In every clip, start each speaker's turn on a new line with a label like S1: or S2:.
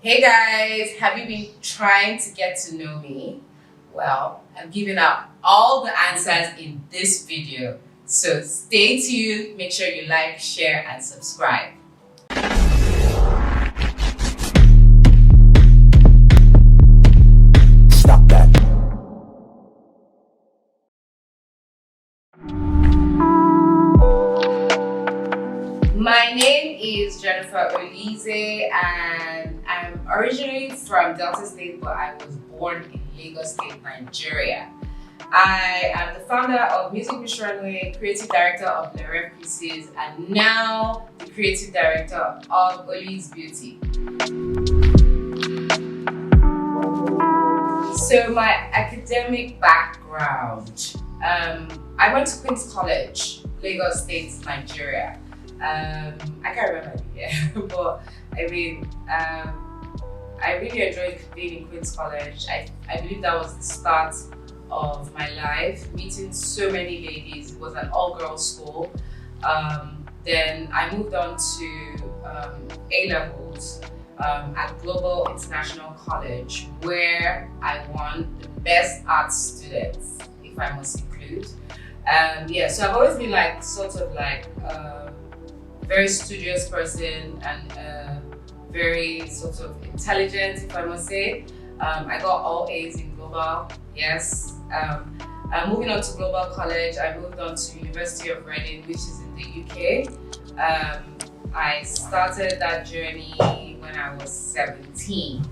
S1: Hey guys, have you been trying to get to know me? Well, I'm giving out all the answers in this video. So stay tuned, make sure you like, share, and subscribe.
S2: Stop that.
S1: My name is Jennifer Olize and I'm originally from Delta State, but I was born in Lagos State, Nigeria. I am the founder of Music Miss Runway, creative director of The Rev Pieces, and now the creative director of Oli's Beauty. So my academic background, I went to Queen's College, Lagos State, Nigeria. I can't remember the year, but I mean, I really enjoyed being in Queen's College. I believe that was the start of my life, meeting so many ladies. It was an all-girls school. Then I moved on to A-levels at Global International College, where I won the best art students, if I must include. So I've always been like sort of like very studious person and very sort of intelligent, if I must say. I got all A's in global, yes. Moving on to Global College, I moved on to University of Reading, which is in the UK. I started that journey when I was 17,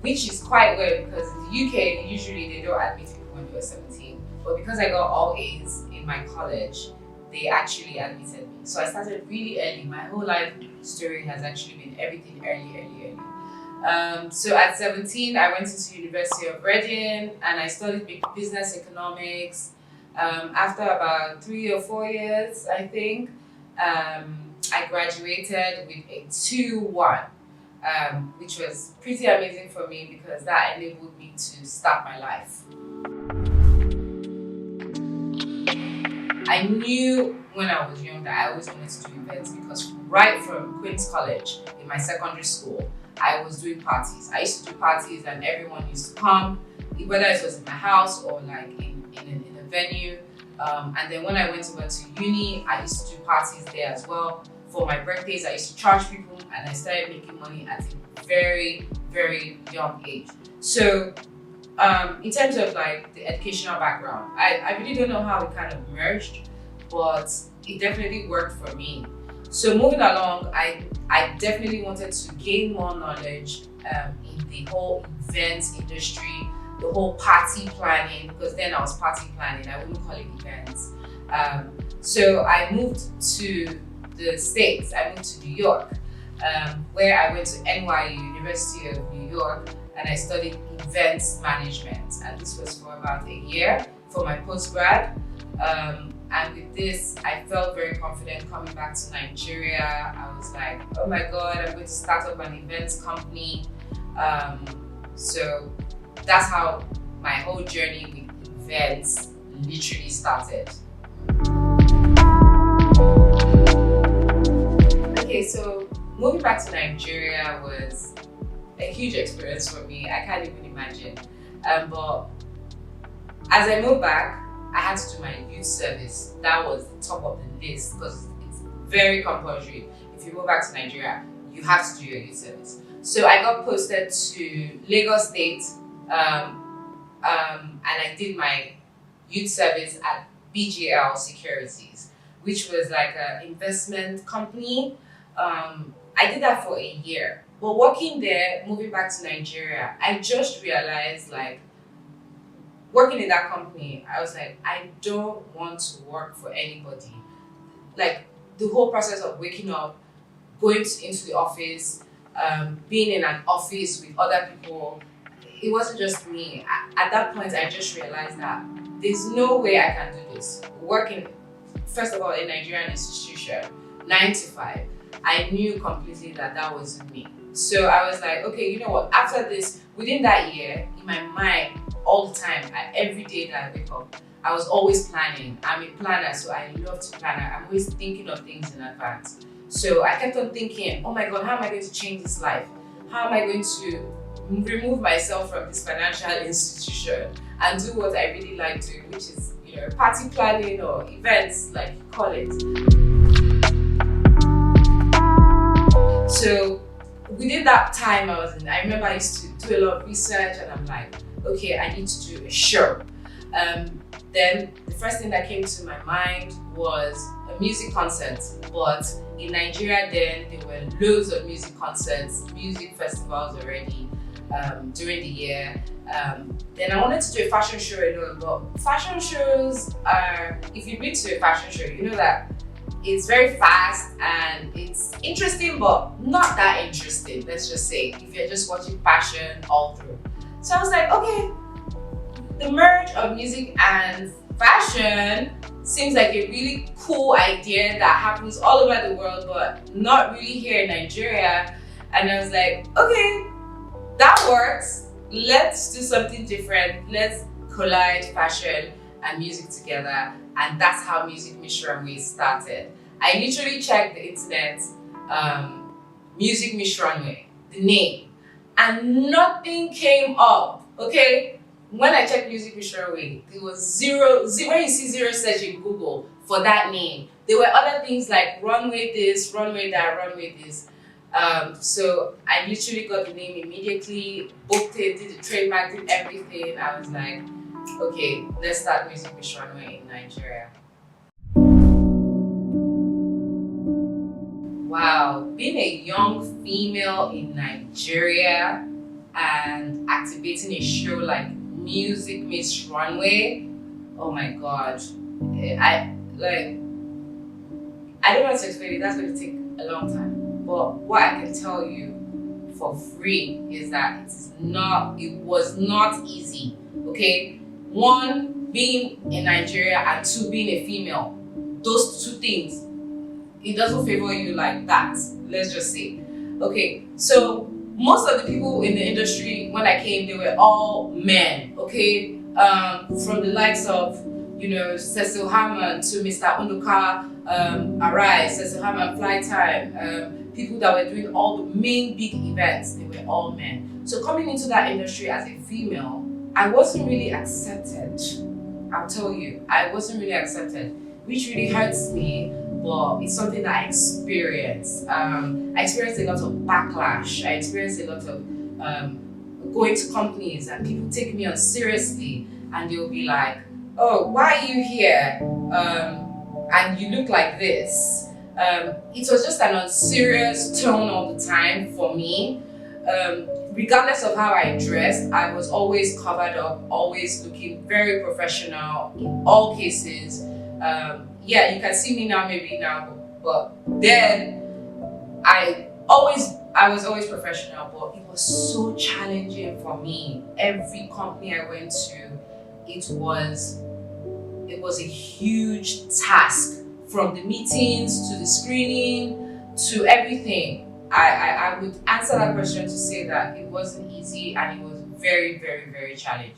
S1: which is quite weird because in the UK, usually they don't admit people when you're 17. But because I got all A's in my college, they actually admitted me. So I started really early. My whole life story has actually been everything early. So at 17, I went into University of Reading and I studied business economics. After about 3 or 4 years, I think, I graduated with a 2-1, which was pretty amazing for me because that enabled me to start my life. I knew when I was young that I always wanted to do events because right from Queen's College in my secondary school, I was doing parties. I used to do parties and everyone used to come, whether it was in my house or like in a venue. And then when I went over to uni, I used to do parties there as well. For my birthdays, I used to charge people and I started making money at a very, very young age. So in terms of like the educational background, I really don't know how it kind of merged, but it definitely worked for me. So moving along, I definitely wanted to gain more knowledge in the whole events industry, the whole party planning, because then I was party planning, I wouldn't call it events. So I moved to the States, I moved to New York, where I went to NYU, University of New York, and I studied events management. And this was for about a year for my postgrad. And with this, I felt very confident coming back to Nigeria. I was like, oh my God, I'm going to start up an events company. So that's how my whole journey with events literally started. Okay, so moving back to Nigeria was a huge experience for me. I can't even imagine. But as I moved back, I had to do my youth service. That was the top of the list because it's very compulsory. If you move back to Nigeria, you have to do your youth service. So I got posted to Lagos State and I did my youth service at BGL Securities, which was like an investment company. I did that for a year. But working there, moving back to Nigeria, I just realized like, working in that company, I was like, I don't want to work for anybody. Like the whole process of waking up, going into the office, being in an office with other people, it wasn't just me. At that point, I just realized that there's no way I can do this. Working, first of all, in a Nigerian institution, 9 to 5, I knew completely that that wasn't me. So I was like, okay, you know what? After this, within that year, in my mind, all the time, every day that I wake up, I was always planning. I'm a planner, so I love to plan. I'm always thinking of things in advance. So I kept on thinking, oh my God, how am I going to change this life? how am I going to remove myself from this financial institution and do what I really like doing, which is, party planning or events, like you call it. So within that time I remember I used to do a lot of research, and I'm like, okay, I need to do a show. Then the first thing that came to my mind was a music concert. But in Nigeria then, there were loads of music concerts, music festivals already during the year. Then I wanted to do a fashion show alone, but fashion shows are, if you've been to a fashion show, you know that it's very fast and it's interesting, but not that interesting, let's just say, if you're just watching fashion all through. So I was like, okay, the merge of music and fashion seems like a really cool idea that happens all over the world, but not really here in Nigeria. And I was like, okay, that works. Let's do something different. Let's collide fashion and music together. And that's how Music Miss Runway started. I literally checked the internet, Music Miss Runway, the name, and nothing came up, okay? When I checked Music Miss Runway, there was zero, when you see zero search in Google for that name, there were other things like runway this, runway that, runway this. So I literally got the name immediately, booked it, did the trademark, did everything. I was like, okay, let's start Music Miss Runway in Nigeria. Wow, being a young female in Nigeria and activating a show like Music Miss Runway, oh my god, I don't know how to explain it. That's going to take a long time. But what I can tell you for free is that it was not easy, okay? One, being in Nigeria, and two, being a female. Those two things, it doesn't favor you like that, let's just say. Okay, so most of the people in the industry, when I came, they were all men, okay? From the likes of, Cecil Harmon to Mr. Unduka, Arise, Cecil Harmon, Flytime, people that were doing all the main big events, they were all men. So coming into that industry as a female, I wasn't really accepted. I'll tell you, I wasn't really accepted, which really hurts me, but it's something that I experienced. I experienced a lot of backlash. I experienced a lot of going to companies and people take me on seriously, and they'll be like, oh, why are you here? And you look like this. It was just an unserious tone all the time for me. Regardless of how I dressed, I was always covered up, always looking very professional in all cases. Yeah, you can see me now, maybe now, but then I was always professional, but it was so challenging for me. Every company I went to, it was a huge task, from the meetings to the screening to everything. I would answer that question to say that it wasn't easy, and it was very, very, very challenging.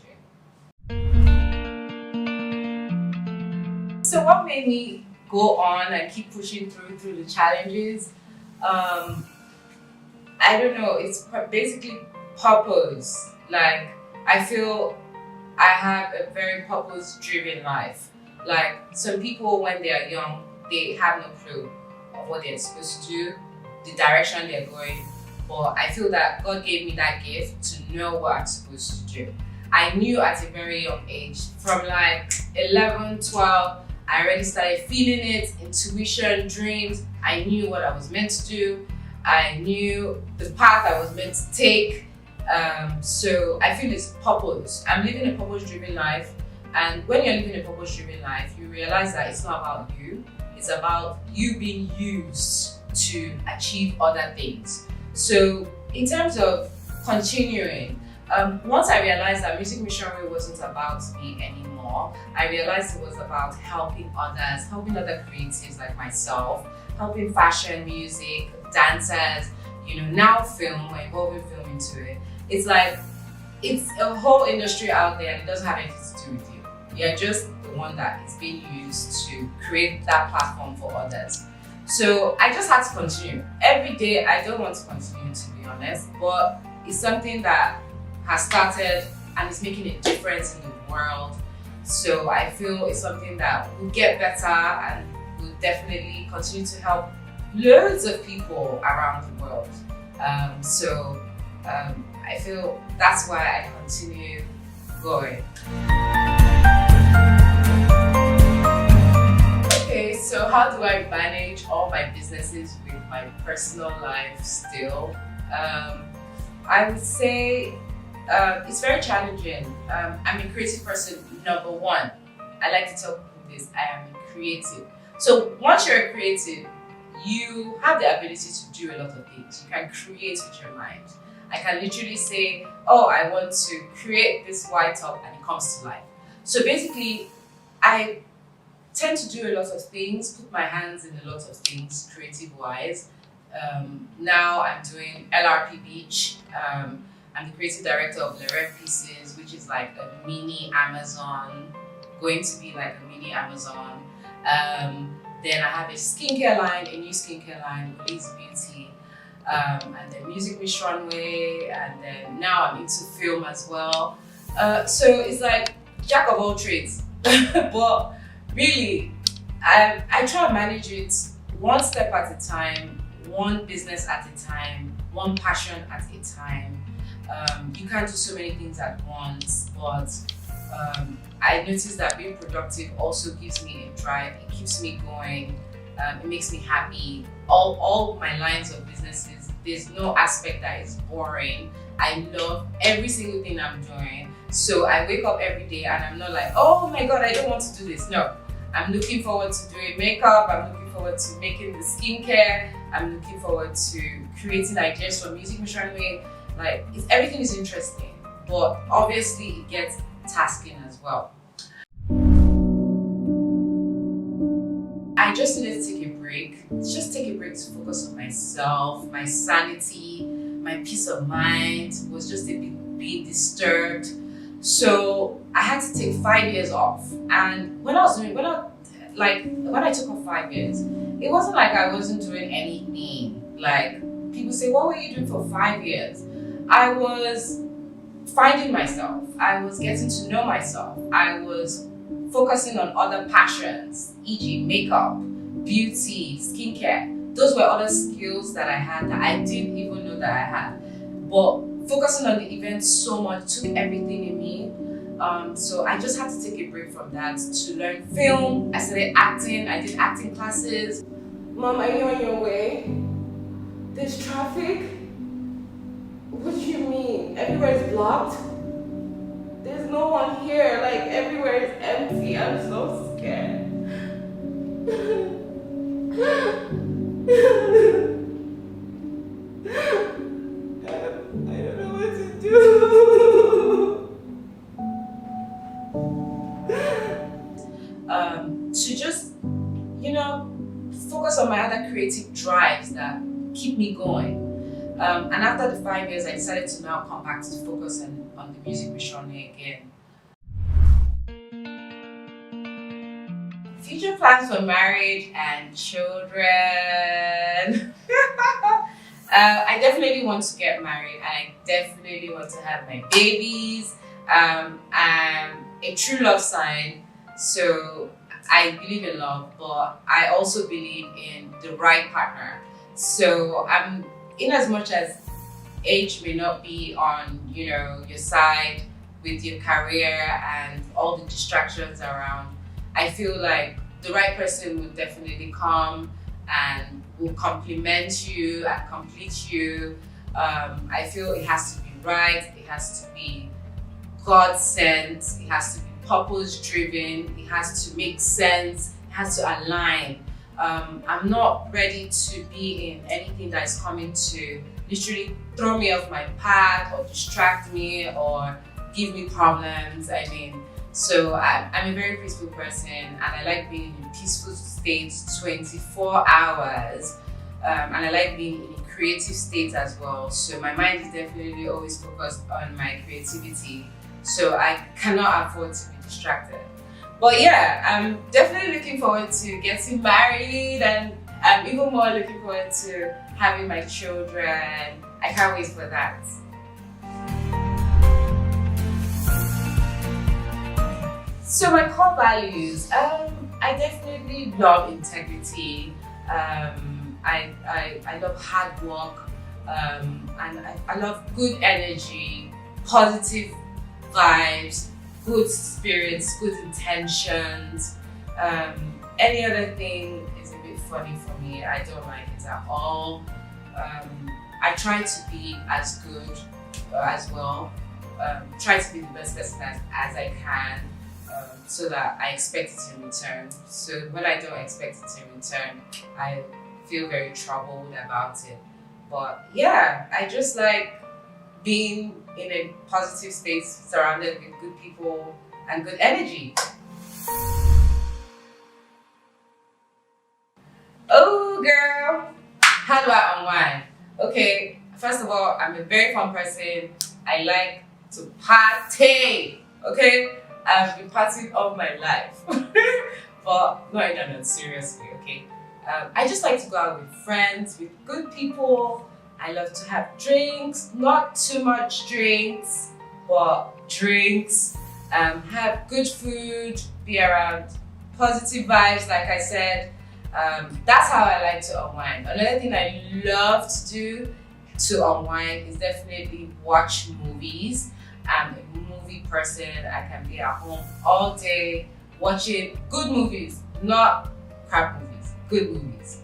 S1: So what made me go on and keep pushing through the challenges? I don't know, it's basically purpose. Like, I feel I have a very purpose-driven life. Like, some people, when they are young, they have no clue of what they're supposed to do, the direction they're going. But I feel that God gave me that gift to know what I'm supposed to do. I knew at a very young age, from like 11, 12, I already started feeling it, intuition, dreams. I knew what I was meant to do. I knew the path I was meant to take. So I feel it's purpose. I'm living a purpose-driven life. And when you're living a purpose-driven life, you realize that it's not about you. It's about you being used to achieve other things. So in terms of continuing, once I realized that Music Miss Runway wasn't about me anymore, I realized it was about helping others, helping other creatives like myself, helping fashion, music, dancers, now film, we're involving film into it. It's like, it's a whole industry out there, and it doesn't have anything to do with you. You're just the one that is being used to create that platform for others. So I just had to continue. Every day, I don't want to continue, to be honest. honest, but it's something that has started and is making a difference in the world. So I feel it's something that will get better and will definitely continue to help loads of people around the world. I feel that's why I continue going. Okay, so how do I manage all my businesses with my personal life still? I would say it's very challenging. I'm a creative person, number one. I like to tell people this, I am a creative. So once you're a creative, you have the ability to do a lot of things. You can create with your mind. I can literally say, oh, I want to create this white top, and it comes to life. So basically, I tend to do a lot of things, put my hands in a lot of things, creative-wise. Now I'm doing LRP Beach. I'm the creative director of Le Rêve Pieces, which is like a mini Amazon, going to be like a mini Amazon. Then I have a skincare line, a new skincare line, Lazy Beauty, and then Music Miss Runway, and then now I'm into film as well. So it's like jack of all trades, but really, I try to manage it one step at a time, one business at a time, one passion at a time. You can't do so many things at once, but I noticed that being productive also gives me a drive. It keeps me going. It makes me happy. All my lines of businesses, there's no aspect that is boring. I love every single thing I'm doing. So I wake up every day and I'm not like, oh my God, I don't want to do this. No, I'm looking forward to doing makeup. I'm looking forward to making the skincare. I'm looking forward to creating ideas for Music Miss Runway. Like, everything is interesting, but obviously it gets tasking as well. I just needed to take a break. Just take a break to focus on myself, my sanity, my peace of mind was just a bit being disturbed. So I had to take 5 years off. And when I took off 5 years, it wasn't like I wasn't doing anything. Like, people say, what were you doing for 5 years? I was finding myself. I was getting to know myself. I was focusing on other passions, e.g. makeup, beauty, skincare. Those were other skills that I had that I didn't even know that I had. But focusing on the event so much took everything in me. So I just had to take a break from that to learn film. I started acting. I did acting classes. Mom, are you on your way? There's traffic? What do you mean? Everywhere is blocked? There's no one here. Like, everywhere is empty. I'm so scared. I don't know what to do. To just, focus on my other creative drives that keep me going. And after the 5 years, I decided to now come back to focus on the Music Miss Runway again. Future plans for marriage and children. I definitely want to get married, and I definitely want to have my babies. I'm a true love sign, so I believe in love, but I also believe in the right partner. So in as much as age may not be on, your side with your career and all the distractions around, I feel like the right person will definitely come and will complement you and complete you. I feel it has to be right, it has to be God-sent, it has to be purpose-driven, it has to make sense, it has to align. I'm not ready to be in anything that is coming to literally throw me off my path or distract me or give me problems. So I'm a very peaceful person, and I like being in a peaceful state 24 hours. And I like being in a creative state as well. So my mind is definitely always focused on my creativity. So I cannot afford to be distracted. But yeah, I'm definitely looking forward to getting married, and I'm even more looking forward to having my children, I can't wait for that. So my core values, I definitely love integrity. I love hard work, and I love good energy, positive vibes, good spirits, good intentions. Any other thing is a bit funny for me. I don't like it at all. I try to be as good as well. Try to be the best person as I can, so that I expect it in return. So when I don't expect it in return, I feel very troubled about it. But yeah, I just like being in a positive space, surrounded with good people and good energy. Oh girl, how do I unwind? Okay, first of all, I'm a very fun person. I like to party, okay? I've been partying all my life, but not in a serious way, okay? I just like to go out with friends, with good people. I love to have drinks, not too much drinks, but drinks. Have good food, be around positive vibes, like I said. That's how I like to unwind. Another thing I love to do to unwind is definitely watch movies. I'm a movie person. I can be at home all day watching good movies, not crap movies, good movies.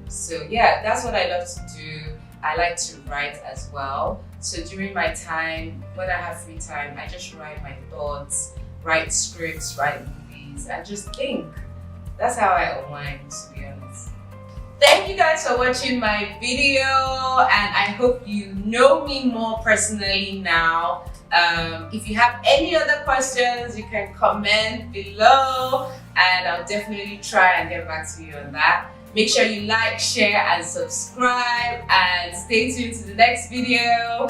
S1: So yeah, that's what I love to do. I like to write as well. So during my time, when I have free time, I just write my thoughts, write scripts, write movies, and just think. That's how I unwind, to be honest. Thank you guys for watching my video, and I hope you know me more personally now. If you have any other questions, you can comment below, and I'll definitely try and get back to you on that. Make sure you like, share, and subscribe, and stay tuned to the next video.